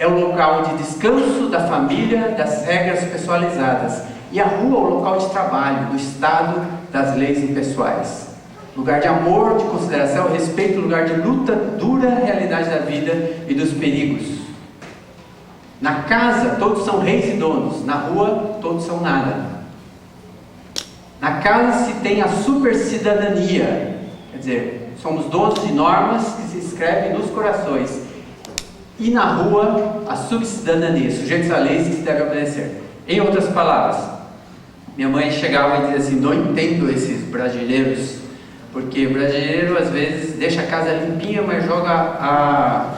é o local de descanso da família, das regras pessoalizadas. E a rua é o local de trabalho, do Estado, das leis impessoais. Lugar de amor, de consideração, respeito, lugar de luta, dura realidade da vida e dos perigos. Na casa, todos são reis e donos. Na rua, todos são nada. Na casa se tem a supercidadania. Quer dizer, somos donos de normas que se escrevem nos corações. E na rua, a subcidadania, sujeitos a leis que se devem obedecer. Em outras palavras, minha mãe chegava e dizia assim: não entendo esses brasileiros, porque o brasileiro às vezes deixa a casa limpinha, mas joga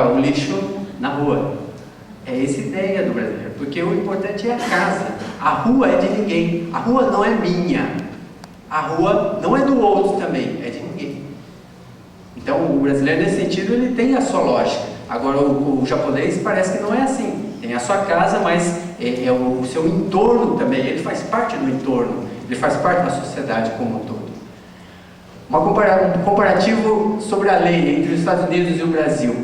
o lixo na rua. É essa a ideia do brasileiro, porque o importante é a casa. A rua é de ninguém, a rua não é minha, a rua não é do outro também, é de ninguém. Então o brasileiro nesse sentido ele tem a sua lógica. Agora o japonês parece que não é assim, tem a sua casa, mas é o seu entorno também, ele faz parte do entorno, ele faz parte da sociedade como um todo. Um comparativo sobre a lei entre os Estados Unidos e o Brasil.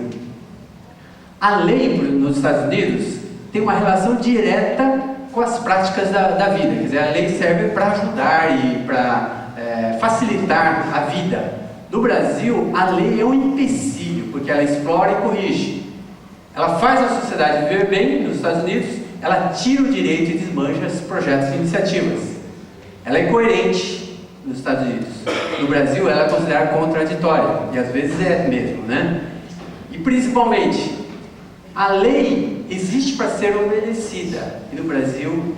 A lei nos Estados Unidos tem uma relação direta com as práticas da vida, quer dizer, a lei serve para ajudar e para facilitar a vida. No Brasil, a lei é um empecilho, porque ela explora e corrige. Ela faz a sociedade viver bem nos Estados Unidos, ela tira o direito e desmancha os projetos e iniciativas. Ela é coerente nos Estados Unidos. No Brasil, ela é considerada contraditória, e às vezes é mesmo, né? E principalmente, a lei existe para ser obedecida. E no Brasil,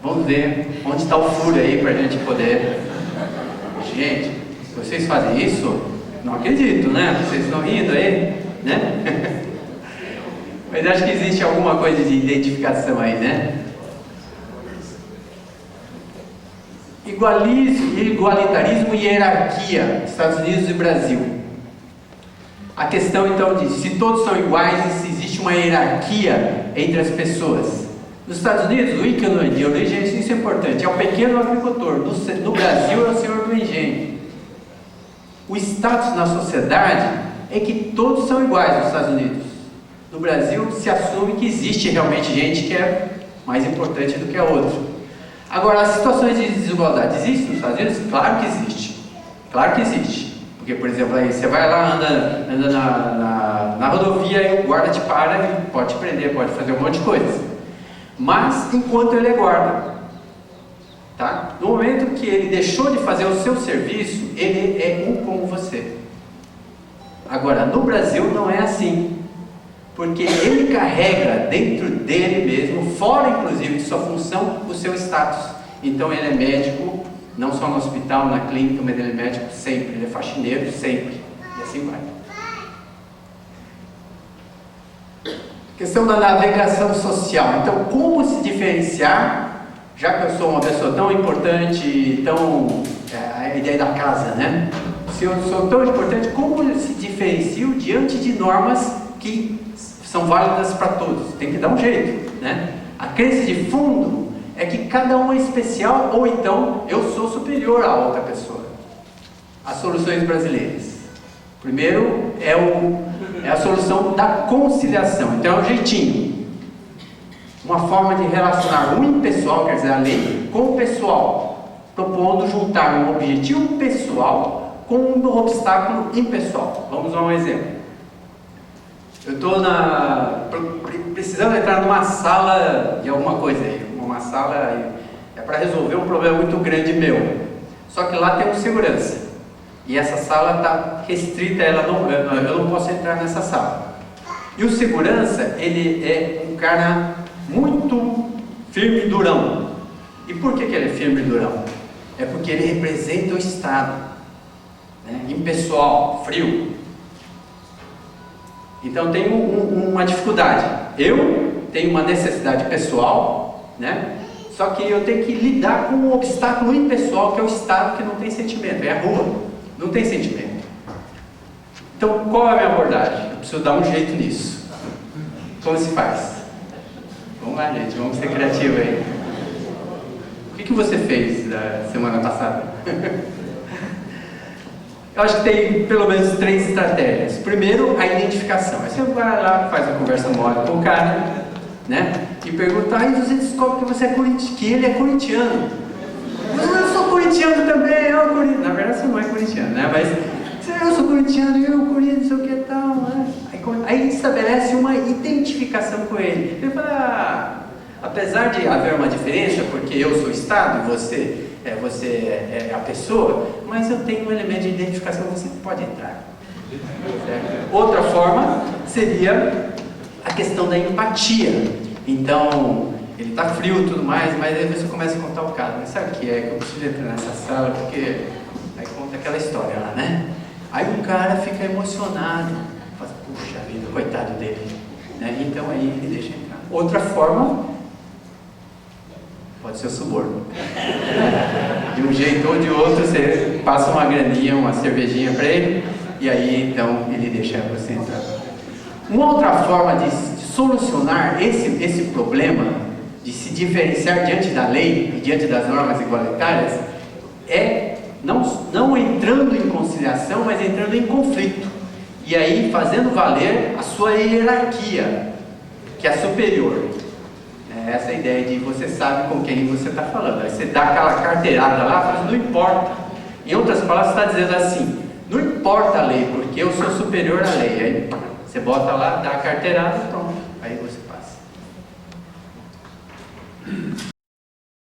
vamos ver onde está o furo aí para a gente poder... Gente, vocês fazem isso? Não acredito, né? Vocês estão rindo aí, né? Mas acho que existe alguma coisa de identificação aí, né? Igualitarismo e hierarquia, Estados Unidos e Brasil. A questão então de se todos são iguais e se existe uma hierarquia entre as pessoas. Nos Estados Unidos, o ícone de origem, isso é importante, é o pequeno agricultor. No Brasil é o senhor do engenho. O status na sociedade é que todos são iguais nos Estados Unidos. No Brasil se assume que existe realmente gente que é mais importante do que a outra. Agora, as situações de desigualdade existem nos Estados Unidos? Claro que existe. Claro que existe. Porque, por exemplo, aí você vai lá, anda na rodovia e o guarda te para e pode te prender, pode fazer um monte de coisa. Mas, enquanto ele é guarda, tá? No momento que ele deixou de fazer o seu serviço, ele é um como você. Agora, no Brasil não é assim. Porque ele carrega dentro dele mesmo, fora inclusive de sua função, o seu status. Então ele é médico, não só no hospital, na clínica, mas ele é médico sempre, ele é faxineiro sempre, e assim vai. Questão da navegação social. Então, como se diferenciar, já que eu sou uma pessoa tão importante, a ideia da casa, né? Se eu sou tão importante, como eu se diferencio diante de normas que são válidas para todos? Tem que dar um jeito, né? A crença de fundo é que cada um é especial, ou então eu sou superior a outra pessoa. As soluções brasileiras. Primeiro é a solução da conciliação. Então é um jeitinho, uma forma de relacionar o impessoal, quer dizer, a lei, com o pessoal, propondo juntar um objetivo pessoal com um obstáculo impessoal. Vamos a um exemplo. Eu estou precisando entrar numa sala de alguma coisa aí. Uma sala é para resolver um problema muito grande meu. Só que lá tem um segurança. E essa sala está restrita, eu não posso entrar nessa sala. E o segurança, ele é um cara muito firme e durão. E por que ele é firme e durão? É porque ele representa o Estado, né? Impessoal, frio. Então tem uma dificuldade. Eu tenho uma necessidade pessoal, né? Só que eu tenho que lidar com um obstáculo impessoal, que é o Estado, que não tem sentimento, é a rua, não tem sentimento. Então qual é a minha abordagem? Eu preciso dar um jeito nisso. Como se faz? Vamos lá, gente, vamos ser criativos aí. O que você fez da semana passada? Eu acho que tem pelo menos 3 estratégias. Primeiro, a identificação. Aí você vai lá, faz uma conversa mole com o cara, né? E pergunta, aí você descobre que você é corintiano, que ele é corintiano. Eu sou corintiano também, eu corintiano. Na verdade você não é corintiano, né? Mas eu sou corintiano e eu corintiano, não sei o que e tal, né? Aí estabelece uma identificação com ele. Ele fala, apesar de haver uma diferença, porque eu sou o Estado e você é a pessoa, mas eu tenho um elemento de identificação, você pode entrar. Certo? Outra forma seria a questão da empatia. Então, ele está frio e tudo mais, mas aí você começa a contar o caso. Mas sabe o que é? Que eu preciso entrar nessa sala porque aí conta aquela história lá, né? Aí o cara fica emocionado, fala, puxa vida, coitado dele, né? Então aí ele deixa entrar. Outra forma pode ser o suborno. De um jeito ou de outro, você passa uma graninha, uma cervejinha para ele, e aí então ele deixa você entrar. Uma outra forma de solucionar esse problema, de se diferenciar diante da lei e diante das normas igualitárias, é não entrando em conciliação, mas entrando em conflito. E aí fazendo valer a sua hierarquia, que é superior. Essa é a ideia de você sabe com quem você está falando. Aí você dá aquela carteirada lá, mas não importa. Em outras palavras, você está dizendo assim, não importa a lei, porque eu sou superior à lei. Aí você bota lá, dá a carteirada, pronto. Aí você passa.